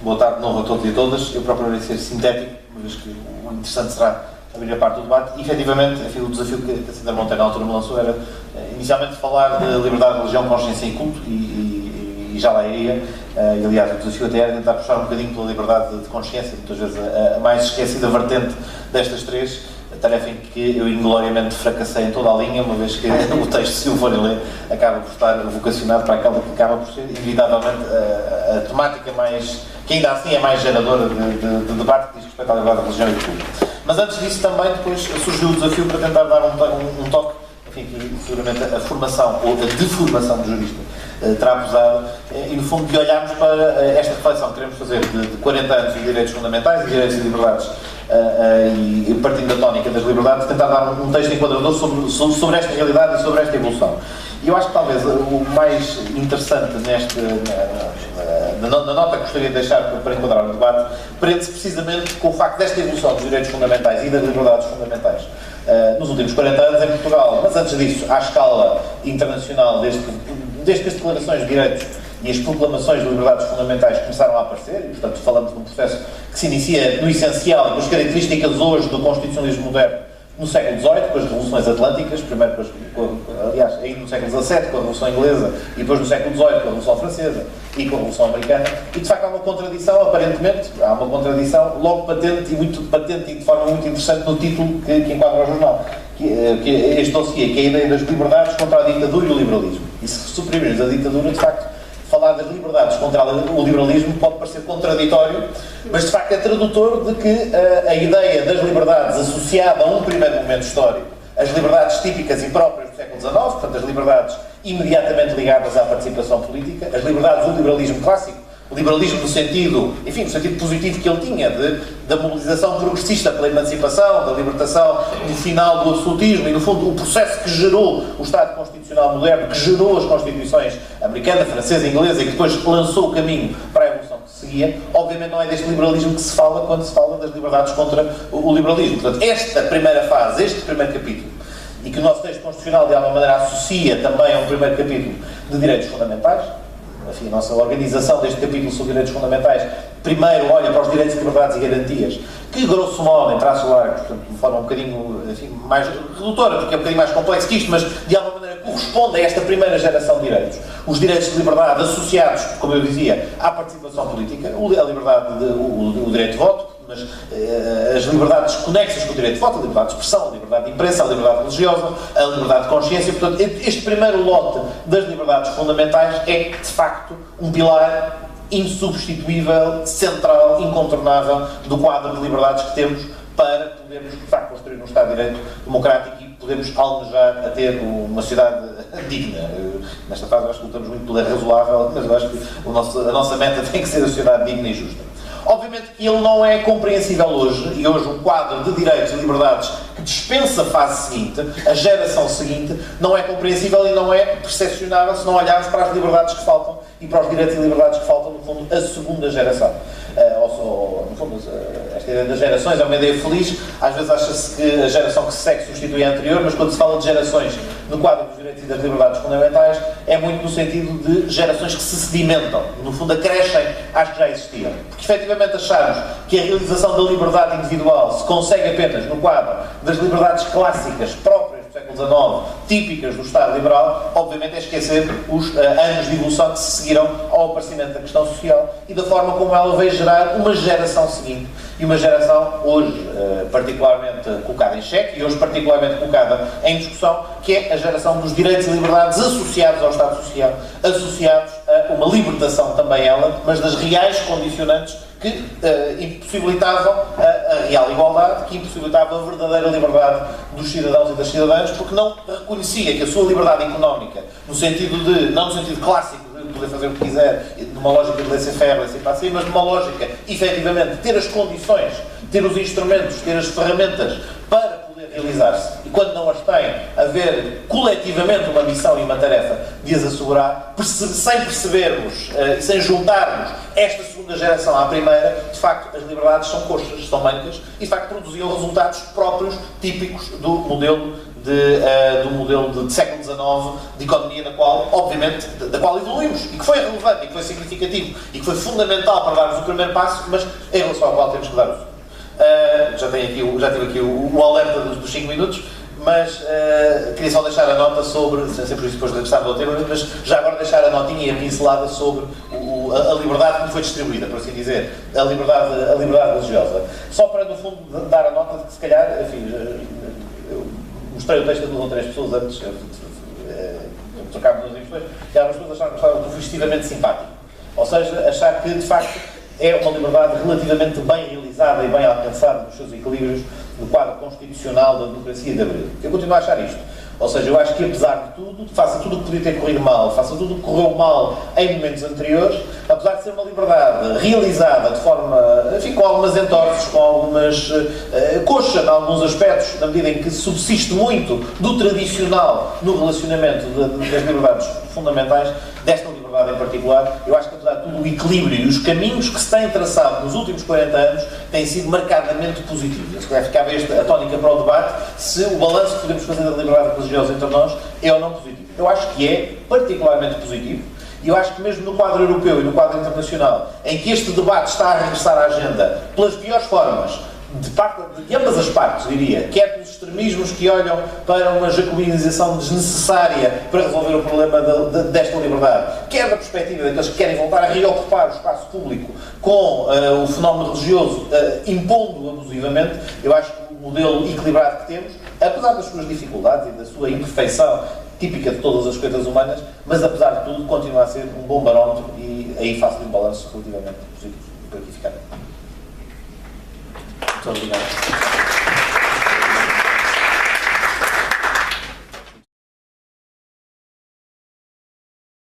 Boa tarde de novo a todos e a todas. Eu procurarei ser sintético, uma vez que o interessante será abrir a parte do debate. E, efetivamente, o desafio que a Sandra Monteiro na altura me lançou era, inicialmente, falar de liberdade, religião, consciência e culto, e já lá iria. E, aliás, o desafio até era tentar puxar um bocadinho pela liberdade de consciência, muitas vezes a mais esquecida vertente destas três, tarefa em que eu ingloriamente fracassei em toda a linha, uma vez que o texto, se o forem ler, acaba por estar vocacionado para aquela que acaba por ser, inevitavelmente, a temática mais, que ainda assim é mais geradora de debate, que diz respeito à liberdade da religião e do culto. Mas antes disso também, depois surgiu o desafio para tentar dar um toque, enfim, que seguramente a formação, ou a deformação do jurista, terá pesado, e no fundo de olharmos para esta reflexão que queremos fazer de 40 anos de direitos fundamentais e direitos e liberdades, e partindo da tónica das liberdades, tentar dar um texto enquadrador sobre esta realidade e sobre esta evolução. E eu acho que talvez o mais interessante na nota que gostaria de deixar para enquadrar o debate, prende-se precisamente com o facto desta evolução dos direitos fundamentais e das liberdades fundamentais nos últimos 40 anos em Portugal, mas antes disso, à escala internacional, desde que as declarações de direitos e as proclamações de liberdades fundamentais começaram a aparecer, e, portanto, falamos de um processo que se inicia no essencial, com as características hoje do constitucionalismo moderno, no século XVIII, com as revoluções atlânticas, primeiro aliás, ainda no século XVII, com a Revolução Inglesa, e depois no século XVIII, com a Revolução Francesa e com a Revolução Americana, e de facto há uma contradição, aparentemente, há uma contradição logo patente e muito patente e de forma muito interessante no título que enquadra o jornal, que este dossiê, que é a ideia das liberdades contra a ditadura e o liberalismo. E se suprimirmos a ditadura, de facto, falar das liberdades contra o liberalismo pode parecer contraditório, mas de facto é tradutor de que a ideia das liberdades associada a um primeiro momento histórico, as liberdades típicas e próprias do século XIX, portanto as liberdades imediatamente ligadas à participação política, as liberdades do liberalismo clássico, o liberalismo no sentido, enfim, no sentido positivo que ele tinha, da mobilização progressista pela emancipação, da libertação do final do absolutismo e, no fundo, o processo que gerou o Estado Constitucional moderno, que gerou as Constituições americana, francesa e inglesa e que depois lançou o caminho para a evolução que se seguia, obviamente não é deste liberalismo que se fala quando se fala das liberdades contra o liberalismo. Portanto, esta primeira fase, este primeiro capítulo, e que o nosso texto constitucional de alguma maneira associa também a um primeiro capítulo de direitos fundamentais, enfim, a nossa organização deste capítulo sobre direitos fundamentais, primeiro olha para os direitos, liberdades e garantias, que grosso modo, em traços largos, portanto, de forma um bocadinho, enfim, mais redutora, porque é um bocadinho mais complexo que isto, mas de alguma maneira corresponde a esta primeira geração de direitos. Os direitos de liberdade associados, como eu dizia, à participação política, a liberdade, o direito de voto, mas as liberdades conexas com o direito de voto, a liberdade de expressão, a liberdade de imprensa, a liberdade religiosa, a liberdade de consciência. Portanto, este primeiro lote das liberdades fundamentais é, de facto, um pilar insubstituível, central, incontornável do quadro de liberdades que temos para podermos, de facto, construir um Estado de Direito democrático e podermos almejar a ter uma sociedade digna. Nesta fase, acho que lutamos muito pela razoável, mas eu acho que a nossa meta tem que ser a sociedade digna e justa. Obviamente que ele não é compreensível hoje, e hoje o quadro de direitos e liberdades que dispensa a fase seguinte, a geração seguinte, não é compreensível e não é percepcionável se não olharmos para as liberdades que faltam e para os direitos e liberdades que faltam, no fundo, a segunda geração. No fundo, esta ideia das gerações é uma ideia feliz, às vezes acha-se que a geração que se segue substitui a anterior, mas quando se fala de gerações no quadro dos direitos e das liberdades fundamentais, é muito no sentido de gerações que se sedimentam, no fundo acrescem às que já existiam. Porque efetivamente acharmos que a realização da liberdade individual se consegue apenas no quadro das liberdades clássicas próprias do século XIX, típicas do Estado liberal, obviamente é esquecer os anos de evolução que se seguiram ao aparecimento da questão social e da forma como ela veio gerar uma geração seguinte. E uma geração hoje particularmente colocada em xeque e hoje particularmente colocada em discussão, que é a geração dos direitos e liberdades associados ao Estado Social, associados a uma libertação também ela, mas das reais condicionantes que impossibilitavam a real igualdade, que impossibilitava a verdadeira liberdade dos cidadãos e das cidadãs, porque não reconhecia que a sua liberdade económica, no sentido de, não no sentido clássico, de poder fazer o que quiser, numa lógica de laissez-faire, laissez-passer, mas numa lógica, efetivamente, ter as condições, ter os instrumentos, ter as ferramentas para poder realizar-se. E quando não as tem, haver coletivamente uma missão e uma tarefa de as assegurar, sem percebermos e sem juntarmos esta segunda geração à primeira, de facto, as liberdades são coxas, são mancas, e de facto produziam resultados próprios, típicos do modelo do modelo de século XIX de economia, na qual, obviamente, da qual evoluímos, e que foi relevante, e que foi significativo, e que foi fundamental para darmos o primeiro passo, mas em relação ao qual temos que dar o segundo. Já tive aqui o alerta dos 5 minutos, mas queria só deixar a nota sobre, sem por isso depois regressar ao tema, mas já agora deixar a notinha e a pincelada sobre a liberdade que me foi distribuída, por assim dizer, a liberdade religiosa. Só para, no fundo, dar a nota de que, se calhar, enfim, eu mostrei o texto a 2 ou 3 pessoas antes, trocámos nas impressões, e algumas pessoas acharam que eu fui excessivamente simpático. Ou seja, achar que, de facto, é uma liberdade relativamente bem realizada e bem alcançada nos seus equilíbrios no quadro constitucional da democracia de Abril. Eu continuo a achar isto. Ou seja, eu acho que, apesar de tudo, faça tudo o que podia ter corrido mal, faça tudo o que correu mal em momentos anteriores, apesar de ser uma liberdade realizada de forma, enfim, com algumas entorces, com algumas coxa em alguns aspectos, na medida em que subsiste muito do tradicional no relacionamento das liberdades fundamentais, desta liberdade em particular, eu acho que, apesar de tudo, o equilíbrio e os caminhos que se têm traçado nos últimos 40 anos têm sido marcadamente positivos. Se calhar ficava a tónica para o debate, se o balanço que podemos fazer da liberdade religiosa entre nós é ou não positivo. Eu acho que é particularmente positivo, e eu acho que mesmo no quadro europeu e no quadro internacional, em que este debate está a regressar à agenda pelas piores formas, de ambas as partes, diria, quer pelos extremismos que olham para uma jacobinização desnecessária para resolver o problema desta liberdade, quer da perspectiva daqueles que querem voltar a reocupar o espaço público com o fenómeno religioso impondo abusivamente, eu acho que o modelo equilibrado que temos, apesar das suas dificuldades e da sua imperfeição típica de todas as coisas humanas, mas apesar de tudo continua a ser um bom barómetro e aí faço-lhe um balanço relativamente positivo. Por aqui ficar. Muito obrigado.